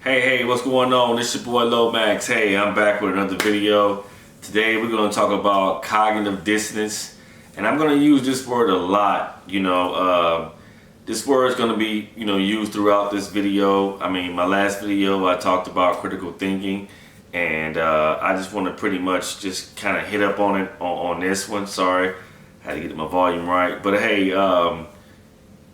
Hey, what's going on? This your boy Lomax. Hey, I'm back with another video. Today we're going to talk about cognitive dissonance, and I'm going to use this word a lot. This word is going to be, used throughout this video. I mean, my last video I talked about critical thinking, and I just want to pretty much just kind of hit up on it on this one. Sorry, I had to get my volume right, but hey,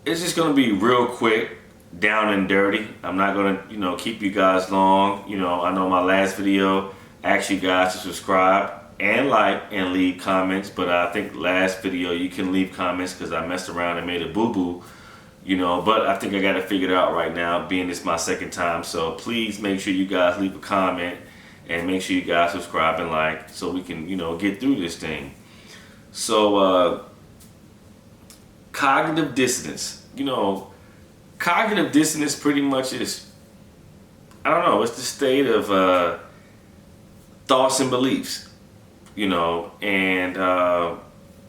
it's just going to be real quick. Down and dirty. I'm not gonna keep you guys long. I know my last video asked you guys to subscribe and like and leave comments, but I think last video you can leave comments because I messed around and made a boo-boo, but I think I got it figured out right now, being this my second time. So please make sure you guys leave a comment and make sure you guys subscribe and like, so we can get through this thing. So cognitive dissonance, cognitive dissonance pretty much is, it's the state of thoughts and beliefs, and I'm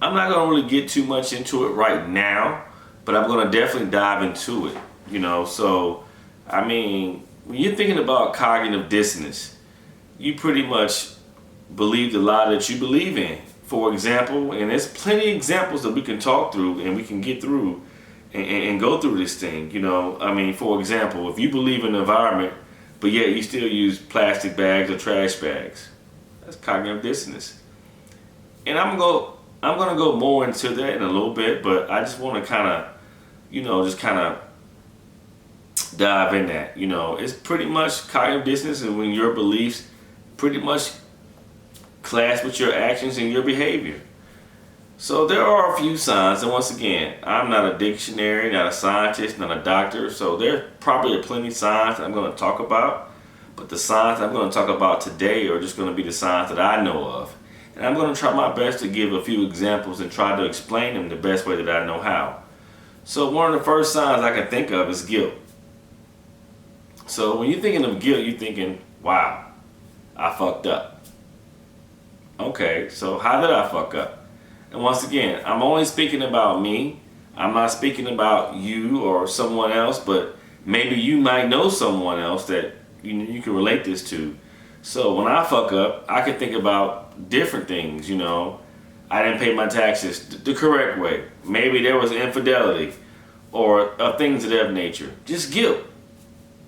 not going to really get too much into it right now, but I'm going to definitely dive into it, So, I mean, when you're thinking about cognitive dissonance, you pretty much believe the lie that you believe in. For example, and there's plenty of examples that we can talk through and we can get through and go through this thing, I mean, for example, if you believe in the environment, but yet you still use plastic bags or trash bags, that's cognitive dissonance. And I'm gonna go more into that in a little bit, but I just want to kind of, dive in that. It's pretty much cognitive dissonance, and when your beliefs pretty much clash with your actions and your behavior. So there are a few signs, and once again, I'm not a dictionary, not a scientist, not a doctor, so there probably are plenty of signs I'm going to talk about, but the signs I'm going to talk about today are just going to be the signs that I know of. And I'm going to try my best to give a few examples and try to explain them the best way that I know how. So one of the first signs I can think of is guilt. So when you're thinking of guilt, you're thinking, wow, I fucked up. Okay, so how did I fuck up? And once again, I'm only speaking about me. I'm not speaking about you or someone else, but maybe you might know someone else that you can relate this to. So when I fuck up, I can think about different things, I didn't pay my taxes the correct way. Maybe there was infidelity or things of that nature. Just guilt,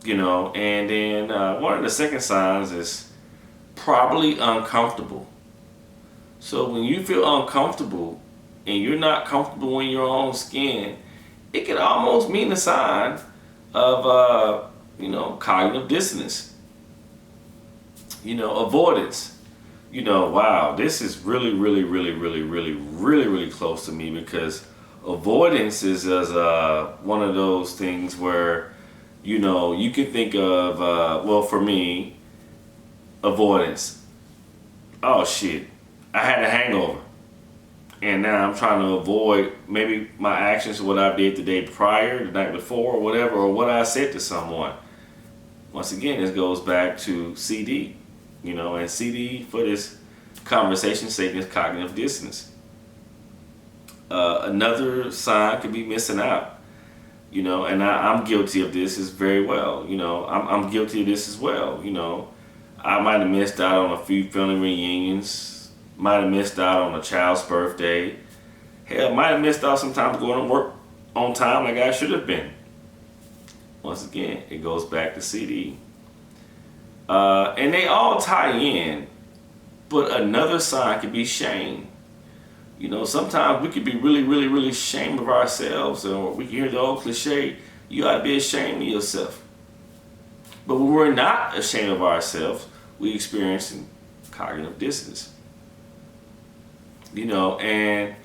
And then one of the second signs is probably uncomfortable. So when you feel uncomfortable and you're not comfortable in your own skin, it can almost mean a sign of, cognitive dissonance. Avoidance. Wow, this is really, really, really, really, really, really, really close to me, because avoidance is one of those things where, you can think of, well, for me, avoidance. Oh, shit. I had a hangover, and now I'm trying to avoid maybe my actions, what I did the day prior, the night before, or whatever, or what I said to someone. Once again, this goes back to CD, and CD for this conversation sake is cognitive dissonance. Another sign could be missing out, and I'm guilty of this as very well. I'm guilty of this as well. I might have missed out on a few family reunions. Might have missed out on a child's birthday. Hell, might have missed out sometimes going to work on time like I should have been. Once again, it goes back to CD. And they all tie in, but another sign could be shame. Sometimes we could be really, really, really ashamed of ourselves, or we can hear the old cliche, you ought to be ashamed of yourself. But when we're not ashamed of ourselves, we experience cognitive dissonance. And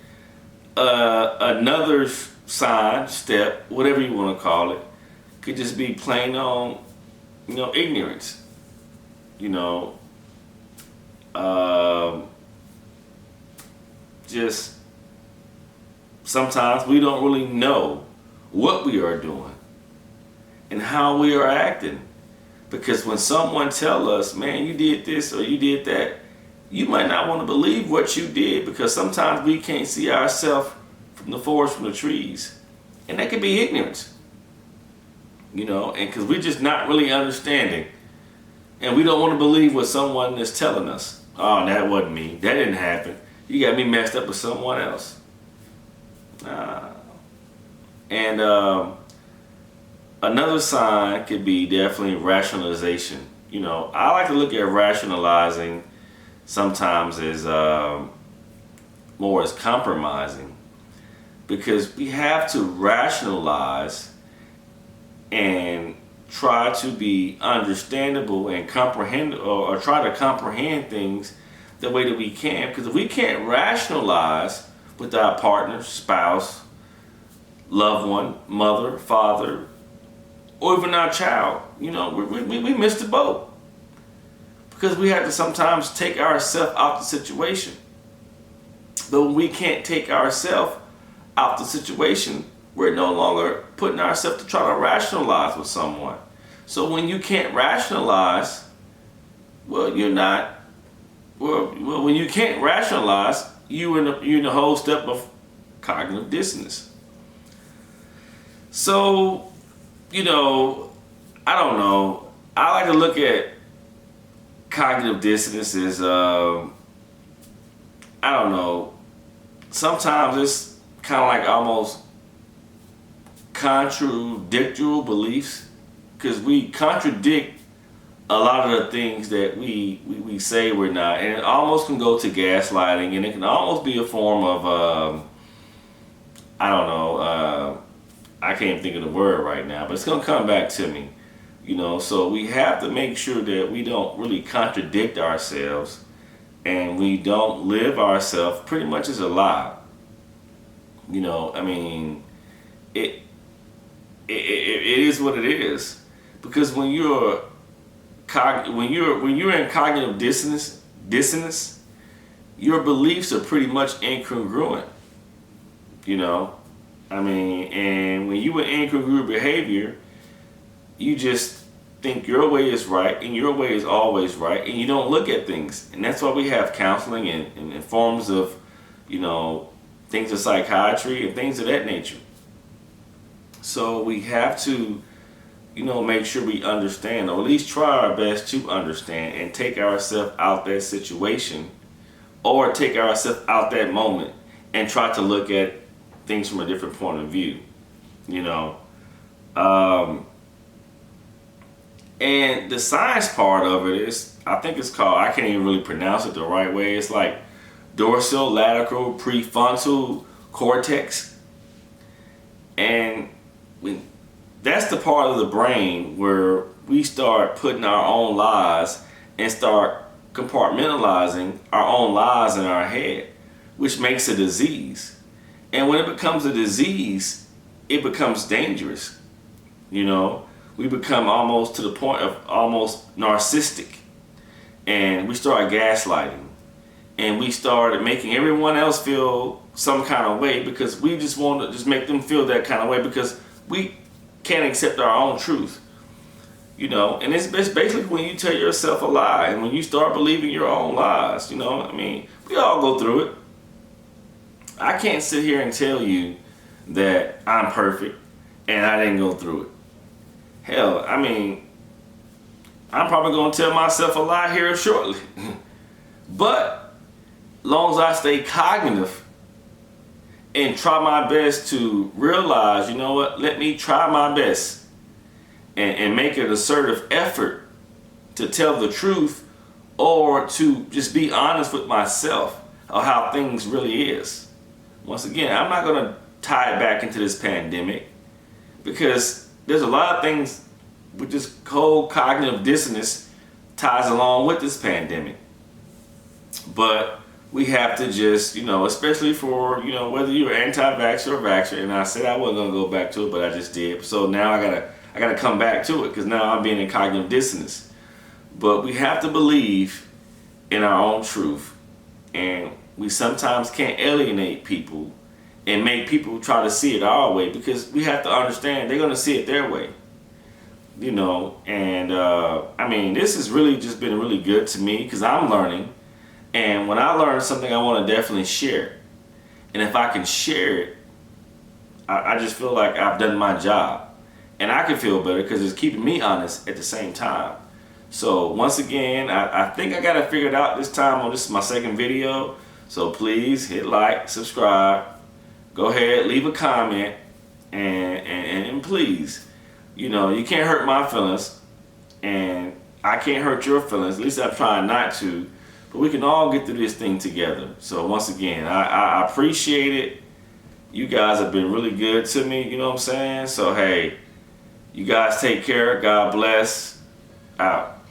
another sign, step, whatever you want to call it, could just be plain on, ignorance. Just sometimes we don't really know what we are doing and how we are acting. Because when someone tells us, man, you did this or you did that, you might not want to believe what you did, because sometimes we can't see ourselves from the forest, from the trees. And that could be ignorance. and because we're just not really understanding. And we don't want to believe what someone is telling us. Oh, that wasn't me. That didn't happen. You got me messed up with someone else. And another sign could be definitely rationalization. I like to look at rationalizing sometimes as more as compromising, because we have to rationalize and try to be understandable and comprehend, or try to comprehend things the way that we can. Because if we can't rationalize with our partner, spouse, loved one, mother, father, or even our child, we missed the boat. Because we have to sometimes take ourselves out the situation. But when we can't take ourselves out the situation, we're no longer putting ourselves to try to rationalize with someone. So when you can't rationalize, when you can't rationalize, you're in the whole step of cognitive dissonance. So, I don't know. I like to look at cognitive dissonance as, I don't know, sometimes it's kind of like almost contradictory beliefs, because we contradict a lot of the things that we say we're not, and it almost can go to gaslighting, and it can almost be a form of I don't know, I can't think of the word right now, but it's gonna come back to me. So we have to make sure that we don't really contradict ourselves, and we don't live ourselves pretty much as a lie. It is what it is, because when you're in cognitive dissonance, your beliefs are pretty much incongruent. And when you in incongruent behavior, you just think your way is right and your way is always right, and you don't look at things. And that's why we have counseling and forms of, things of psychiatry and things of that nature. So we have to, make sure we understand, or at least try our best to understand, and take ourselves out that situation, or take ourselves out that moment, and try to look at things from a different point of view. And the science part of it is, I think it's called, I can't even really pronounce it the right way. It's like dorsolateral prefrontal cortex. And that's the part of the brain where we start putting our own lies and start compartmentalizing our own lies in our head, which makes a disease. And when it becomes a disease, it becomes dangerous. We become almost to the point of almost narcissistic, and we start gaslighting, and we started making everyone else feel some kind of way, because we just want to just make them feel that kind of way, because we can't accept our own truth. And it's basically when you tell yourself a lie, and when you start believing your own lies. We all go through it. I can't sit here and tell you that I'm perfect and I didn't go through it. Hell, I'm probably going to tell myself a lie here shortly. But long as I stay cognitive and try my best to realize, let me try my best and make an assertive effort to tell the truth, or to just be honest with myself of how things really is. Once again, I'm not going to tie it back into this pandemic, because there's a lot of things with this whole cognitive dissonance ties along with this pandemic. But we have to just, especially for, whether you're anti-vaxxer or vaxxer, and I said I wasn't going to go back to it, but I just did. So now I gotta come back to it, because now I'm being in cognitive dissonance. But we have to believe in our own truth, and we sometimes can't alienate people and make people try to see it our way, because we have to understand they're going to see it their way. And this has really just been really good to me, because I'm learning, and when I learn something, I want to definitely share it. And if I can share it, I just feel like I've done my job. and I can feel better because it's keeping me honest at the same time. So once again, I think I got it figured out this time. This is my second video. So please hit like, subscribe, go ahead, leave a comment, and please, you know, you can't hurt my feelings, and I can't hurt your feelings. At least I'm trying not to. But we can all get through this thing together. So once again, I appreciate it. You guys have been really good to me, you know what I'm saying? So hey, you guys take care. God bless. Out.